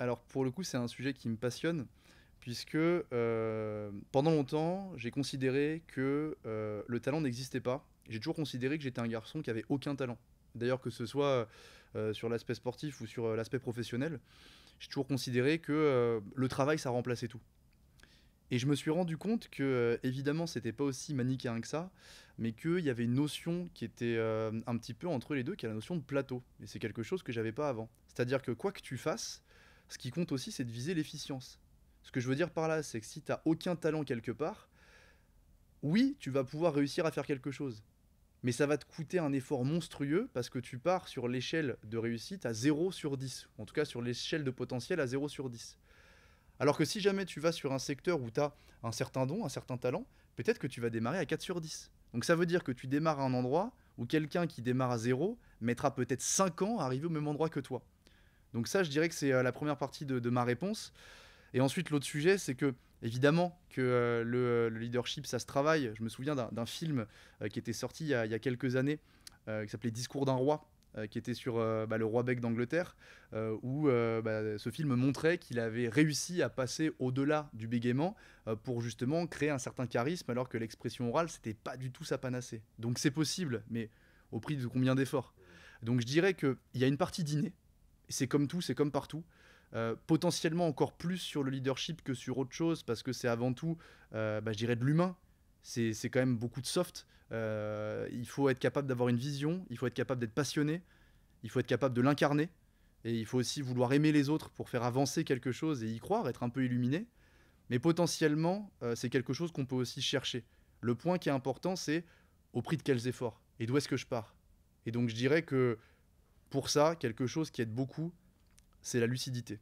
Alors pour le coup, c'est un sujet qui me passionne, puisque pendant longtemps, j'ai considéré que le talent n'existait pas. J'ai toujours considéré que j'étais un garçon qui avait aucun talent. D'ailleurs, que ce soit sur l'aspect sportif ou sur l'aspect professionnel, j'ai toujours considéré que le travail, ça remplaçait tout. Et je me suis rendu compte que, évidemment, c'était pas aussi manichéen que ça, mais qu'il y avait une notion qui était un petit peu entre les deux, qui est la notion de plateau. Et c'est quelque chose que j'avais pas avant. C'est-à-dire que quoi que tu fasses, ce qui compte aussi, c'est de viser l'efficience. Ce que je veux dire par là, c'est que si tu n'as aucun talent quelque part, oui, tu vas pouvoir réussir à faire quelque chose. Mais ça va te coûter un effort monstrueux parce que tu pars sur l'échelle de réussite à 0/10. En tout cas, sur l'échelle de potentiel à 0/10. Alors que si jamais tu vas sur un secteur où tu as un certain don, un certain talent, peut-être que tu vas démarrer à 4/10. Donc ça veut dire que tu démarres à un endroit où quelqu'un qui démarre à 0 mettra peut-être 5 ans à arriver au même endroit que toi. Donc ça, je dirais que c'est la première partie de ma réponse. Et ensuite, l'autre sujet, c'est que, évidemment, que le leadership, ça se travaille. Je me souviens d'un film qui était sorti il y a quelques années, qui s'appelait Discours d'un roi, qui était sur le roi Bec d'Angleterre, où ce film montrait qu'il avait réussi à passer au-delà du bégaiement pour justement créer un certain charisme, alors que l'expression orale, c'était pas du tout sa panacée. Donc c'est possible, mais au prix de combien d'efforts. Donc je dirais qu'il y a une partie d'inné, et c'est comme tout, c'est comme partout. Potentiellement encore plus sur le leadership que sur autre chose, parce que c'est avant tout, je dirais, de l'humain. C'est quand même beaucoup de soft. Il faut être capable d'avoir une vision, il faut être capable d'être passionné, il faut être capable de l'incarner, et il faut aussi vouloir aimer les autres pour faire avancer quelque chose et y croire, être un peu illuminé. Mais potentiellement, c'est quelque chose qu'on peut aussi chercher. Le point qui est important, c'est au prix de quels efforts et d'où est-ce que je pars. Et donc je dirais que pour ça, quelque chose qui aide beaucoup, c'est la lucidité.